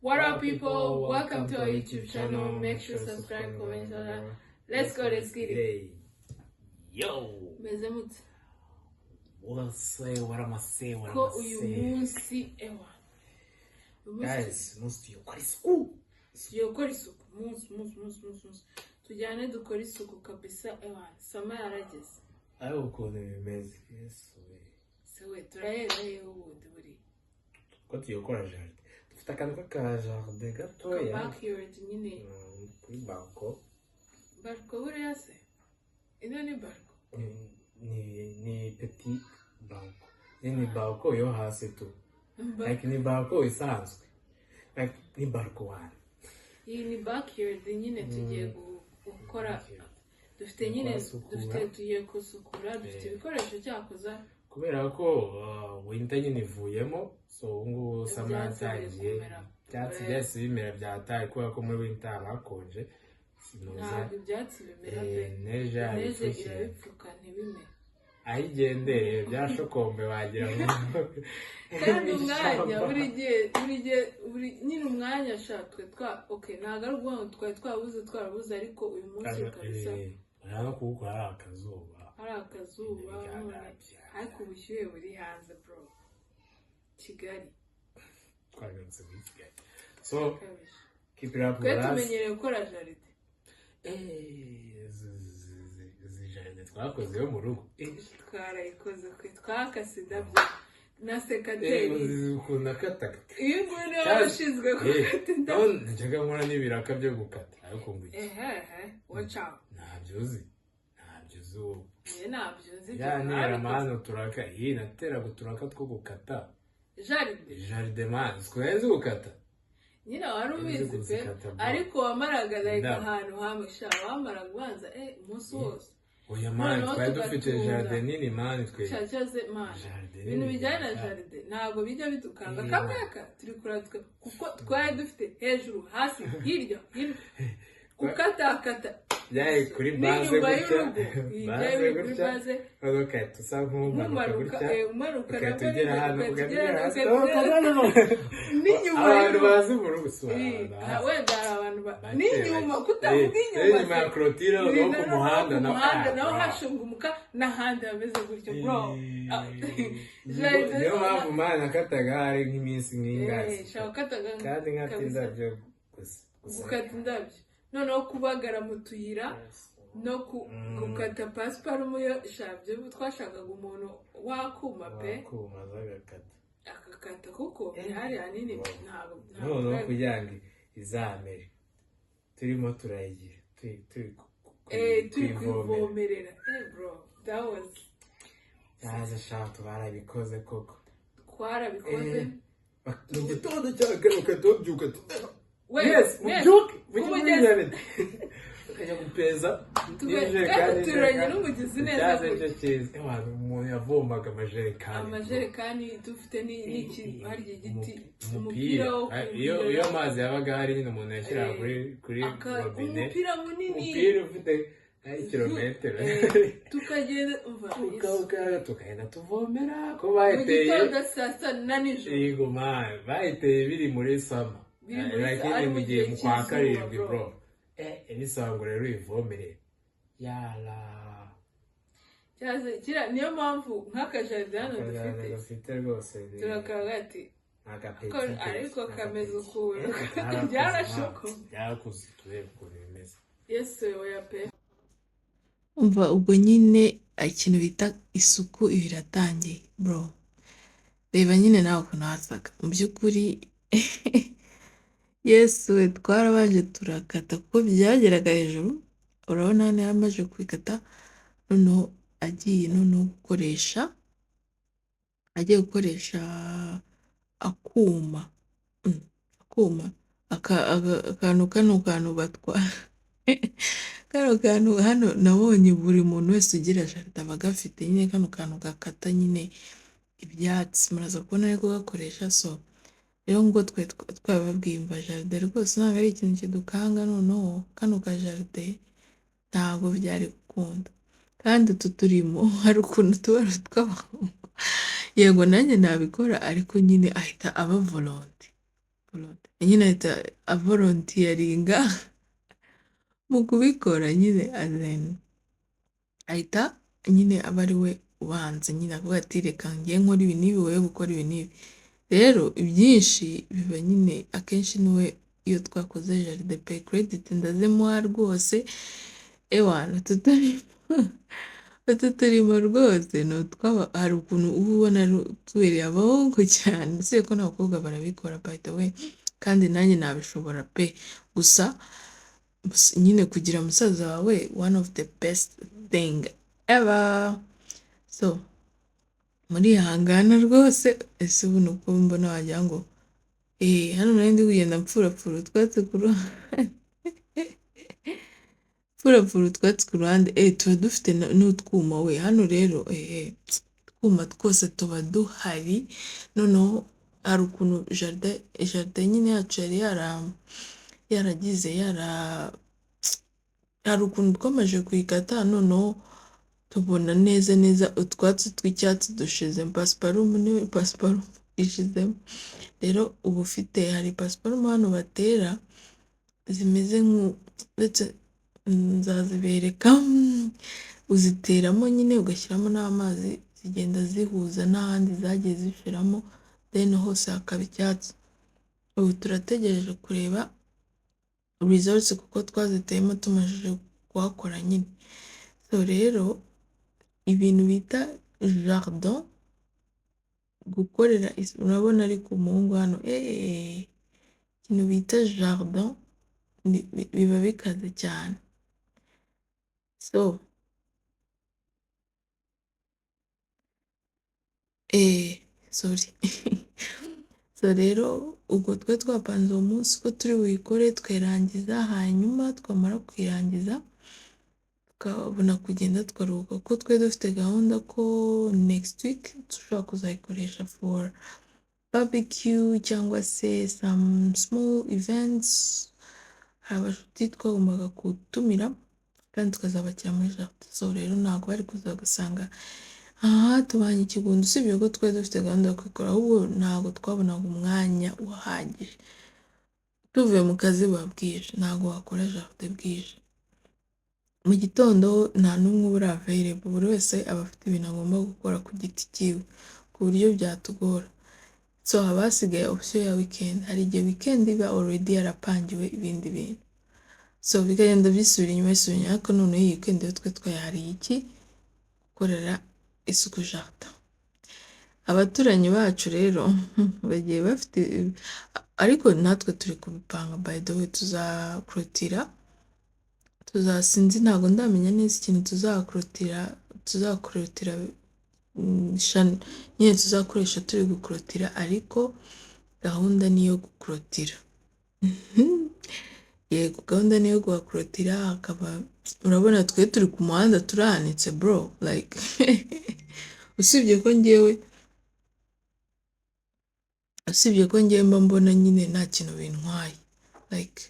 What up, people? Welcome to our YouTube channel. Make sure to subscribe, comment, share. Let's go, let's get it. Hey. Yo. Mezemut. Waramase. Ko uyu munsi ewa. Guys, munsi tuyokora isuku. Tuyokora isuku. Munsi. Tujyane dukora isuku kabisa ewa. Sama yarageze. Ayo ukuntu bimeze. Yesu we. Sewe turahera yewe ubundi buri. Ko tuyokora jardin. Dufite akantu k'akajardin gatoya. Backyard nyine. Kuri balko. Balko buriya se? Ino ni balko. Ni petit balko. Ni balko yo hasi tu. Like ni balko isanzwe. Like ni balko one. Iyi ni backyard nyine tugiye gukora. Dufite nyine tugiye gusukura, dufite ibikoresho cyakoza. Kubera ko winter nyine ivuyemo, so ubu sama yatangiye. Byatsi byose bimera byataye kubera ko muri winter hakonje. Ntabwo ibyatsi bimera pe. Neje irabipfuka ntibimere. Ayigendeye byashokombe wagira ngo. Kandi umwanya buri nyine umwanya shatwe okay ntago ari ubwo twarabuze ariko uyu munsi kabisa. Urabona ko uko hari akazuba. Hari akazuba ariko ubushyuhe buri hanze bro. Kigali. Twagarutse muri Kigali. So keep it up with us. Tumenyereye gukora jaride. Jaride twakoze yo mu rugo. Twarayikoze twakase indabyo na sekateri. Ukunda kataka. Iyo ngwino washinzwe gukata indabyo. Njyaga nkora n'ibiraka byo gukata ariko ngwiki. Watch out. Ntabyo uzi ubu. Ntabyo uzi. Nera mano turaka. Iyi natera guturaka two gukata. Jaride mano twenze gukata. Nyina wari ubizi pe ariko wamaraga like ahantu hamwe sha wamaraga ubanza umunsi wose. Oya mani twari dufite jaride nini mani twe. Cyaze mani. Ibintu bijyanye na jaride ntabwo bijya bitukanga kamwaka turi kuratwe kuko twari dufite hejuru hasi hirya gukata yayi kuri base gutya okay tusa nk'umaruka tugera hano n'inyuma abantu bazi mu rugo wenda abantu n'inyuma kutavuga inyuma ya clôture no ku muhanda naho hashungumuka n'ahandi hameze gutyo bro. Niyo mpamvu mani nakataga hari nk'iminsi nk'ingazi kandi nkatinda byo gukata indabyo noneho kubagara mu tuyira no gukata pasiparumu yo shabye twashakaga umuntu wakuma pe akakata kuko hari hanini ntabwo no kugira ngo izamere turimo turayigira turi kuvomerera bro that was yaza shatu barabikoze koko twarabikoze mu gitondo cyagaruka tubyuka yes mujye ukajya gupeza turanye n'umugizi neza umuntu yavomaga amajerekani dufite n'iki harya igiti umupira iyo amazi yabaga hari nyine umuntu yashyiraga kuri robine umupira munini ufite kilometero tukagenda tuvomera ko bahiteye na nijoro bahiteye biri muri sama lakini mu gihe mu kwa karindwi bro ibisango rero ivomere yala kira niyo mpamvu nk'akajaride hano dufite rwose turakaga ati ariko kameze ukuntu byarashoko byarakuze turebe ukuntu bimeze yesu oya pe umva ubwo nyine ikintu bita isuku iratangiye bro. Reba nyine nawe ukuntu hasaga mu by'ukuri yesu we twarabanje turakata kuko byageraga hejuru urabona hano yamaze kubikata noneho agiye gukoresha akuma akantu batwara kano kantu hano nabonye buri muntu wese ugira jaride aba gafite nyine kano kantu gakata nyine ibyatsi muraza kubona ariko gakoresha so rero ngo twababwiye imva jaride rwose ntabwo ari ikintu kidukanga noneho kano ka jaride ntabwo byari gukunda kandi turimo hari ukuntu tubara tw'abahungu yego nanjye nabikora ariko nyine ahita aba volonte nyine ahita avolontiyaringa mu kubikora nyine ahita nyine aba ari we ubanza nyine avuga ati reka ngiye nkora ibi n'ibi wowe gukora ibi n'ibi rero ibyinshi biba nyine akenshi niwe iyo twakoze jaride pe credit ndazimuha rwose ewana utu turimo rwose ni hari ukuntu uba ubona tubereye abahungu cyane usibye ko n'abakobwa barabikora by the way kandi nanjye nabishobora pe gusa nyine kugira musaza wawe one of the best thing ever so murihangana rwose ese ubu ni uko mbona wagira ngo hano nari ndi kugenda mpfurapfura utwatsi ku ruhande mpfurapfura utwatsi ku ruhande tuba dufite n'utwuma we hano rero utwuma twose tuba duhari noneho hari ukuntu jaride nyine yacu yari yaragize hari ukuntu twamaze kuyikata noneho tubona neza utwatsi tw'icyatsi dushizemo pasiparumu niwe pasiparumu ishizemo rero uba ufite hari pasiparumu hano batera zimeze ndetse nzazibereka uziteramo nyine ugashyiramo n'amazi zigenda zihuza n'ahandi zagiye zishiramo then hose hakaba icyatsi ubu turategereje kureba results kuko twaziteyemo tumajije kuhakora nyine so rero ibintu bita jardin gukorera urabona ari ku muhungu hano ikintu bita jardin biba bikaze cyane so sorry so rero ubwo twe twapanze uwo munsi ko turi buyikore twerangiza hanyuma twamara kuyirangiza tukabona kugenda twaruhuka kuko twe dufite gahunda ko next week dushobora kuzayikoresha for barbecue cyangwa se some small events hari abashuti twagombaga gutumira kandi tukazabakira muri jardin so rero ntabwo bari kuzagasanga tubanye ikigundo usibye ko twari dufite gahunda yo kwikora ahubwo ntabwo twabonaga umwanya uhagije tuvuye mu kazi babwije ntabwo wakora jardin bwije mu gitondo nta n'umwe uba uri available buri wese aba afite ibintu agomba gukora ku giti cyiwe ku buryo byatugora so haba hasigaye option ya weekend hari igihe weekend iba already yarapangiwe ibindi bintu so bigenda bisubira inyuma ariko noneho iyi weekend yo twe twayahariye iki gukorera isuku jardin abaturanyi bacu rero bagiye bafite ariko natwe turi kubipanga by the way tuzakrotira tuzasinzi ntabwo ndamenya neza ikintu tuzakrotira nyine tuzakoresha turi gukrotira ariko gahunda niyo gukrotira yego gahunda niyo gukrotira hakaba urabona twe turi ku muhanda turahanitse bro like usibye ko ngewe mba mbona nyine nta kintu bintwaye like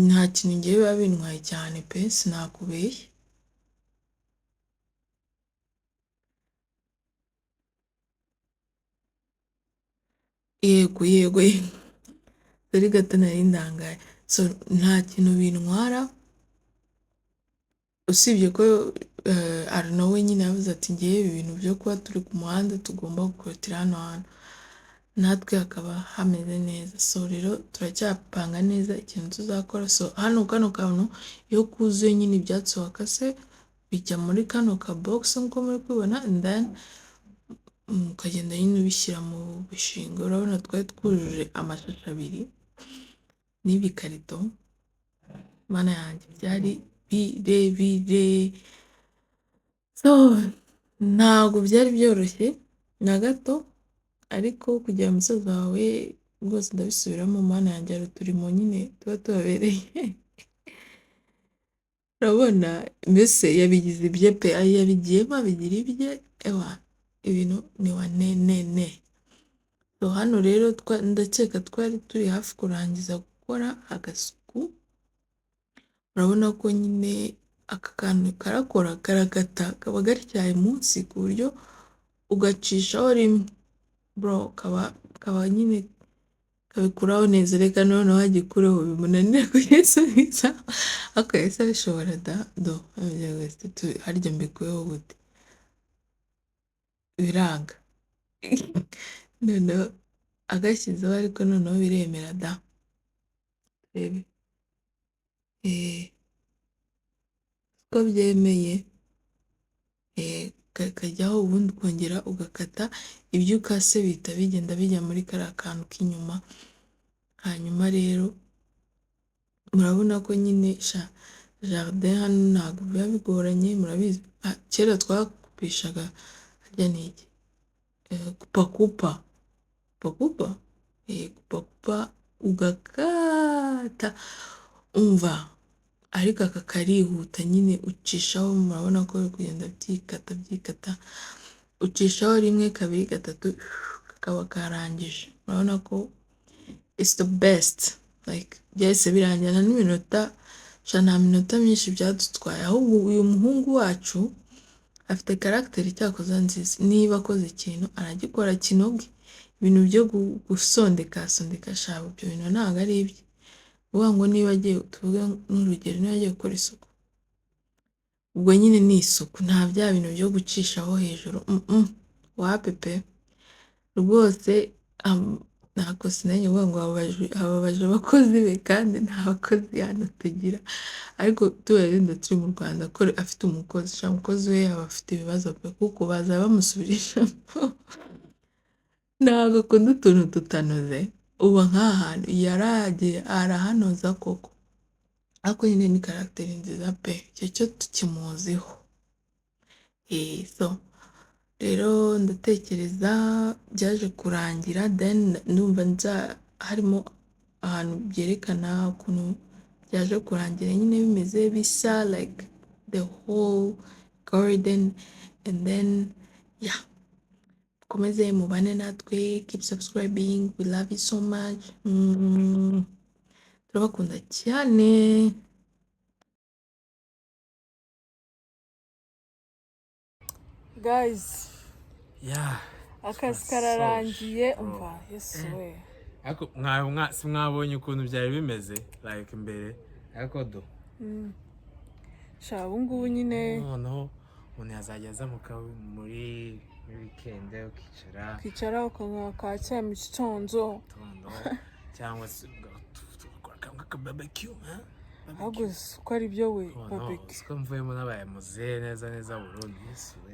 nta kintu ngewe biba bintwaye cyane pe sinakubeshya yego dore gato nari ndangaye so nta kintu bintwara usibye ko Arno we nyine yavuze ati ngewe ibintu byo kuba turi ku muhanda tugomba gukorotira hano hantu natwe hakaba hameze neza so rero turacyapanga neza ikintu tuzakora so hano kano kantu iyo kuzuye nyine ibyatsi wakase bijya muri kano ka box nk'uko muri kubibona and then ukagenda nyine ubishyira mu bishinga urabona twari twujuje amashashi 2 n'ibikarito mana yanjye byari birebire so ntabwo byari byoroshye na gato ariko kugira umusaza wawe rwose ndabisubiramo mana yanjye hari uturimo nyine tuba tubabereye urabona mbese yabigize ibye pe yabigiyemo abigira ibye ibintu ni wa ne so hano rero ndakeka twari turi hafi kurangiza gukora agasuku urabona ko nyine aka kantu karakora karagata kaba gatyaye munsi ku buryo ugacishaho rimwe bro kaba nyine akabikuraho neza, reka noneho agikureho bimunanira kugisubiza, ariko yahise abishobora harya mbikuyeho gute biranga noneho agashyizeho, ariko noneho biremera turebe ko byemeye, kajyaho, ubundi ukongera ugakata ibyo ukase bihita bigenda bijya muri kariya kantu k'inyuma. Hanyuma rero murabona ko nyine jardin hano ntabwo biba bigoranye, murabizi kera twakupishaga harya ni iki, kupakupa ugakata umva, ariko aka karihuta nyine, ucishaho, murabona ko biri kugenda byikata, ucishaho rimwe kabiri gatatu kakaba karangije. Murabona ko it's the best, like byahise birangirana n'iminota, nta minota myinshi byadutwaye, ahubwo uyu muhungu wacu afite karagiteri cyakoze nziza, niba akoze ikintu aragikora kinoge, ibintu byo gusondeka shabo ibyo bintu ntabwo ari ibye. Uvuga ngo niba agiye, tuvuge n'urugero, niba agiye gukora isuku, ubwo nyine ni isuku, nta bya bintu byo gucishaho hejuru, wapepe rwose. Ntabwo sinajya kuvuga ngo hababaje abakozi be, kandi nta bakozi hano tugira, ariko tubarinda turi mu Rwanda ko afite umukozi we yaba afite ibibazo pe, kuko baza bamusubirishamo ntabwo akunda utuntu tutanoze. Uba nk'aha hantu yaragiye arahanoza koko, ariko nyine ni karagiteri nziza pe, icyo cyo tukimuziho. So rero ndatekereza byaje kurangira, then ndumva harimo ahantu byerekana ukuntu byaje kurangira nyine bimeze bisa like the whole garden, and then mukomeze mubane natwe, keep subscribing, we love you so much, turabakunda cyane. Guys, akazi kararangiye, umva yesu we, ariko mwabonye ukuntu byari bimeze like mbere, ariko ubu ngubu nyine noneho umuntu yazajya aza muri weekend ukicara ukanywa ka cyayi mu gitondo, cyangwa se ugakora kamwe ka barbecue, ahubwo ko ari byo we barbecue, siko mvuyemo n'abaye muze neza burundu.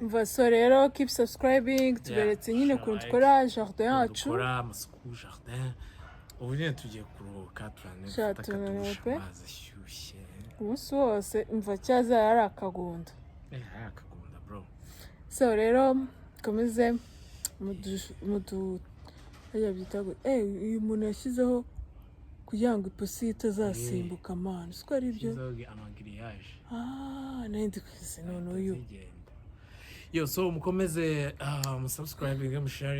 Umva, so rero keep subscribing, tuberetse nyine ukuntu dukora jardin yacu, dukora amasuku jardin. Ubu nyine tugiye kuruhuka, turanefata akatusha amazi ashyushye umunsi wose, umva cyazara ari akagunda, bro. So rero komeze uyu muntu yashyizeho kugira ngo ipusi itazasimbuka amana, siko ari byo amagiriyaje, nandi kwese none uyu so mukomeze musubscribing, mushare.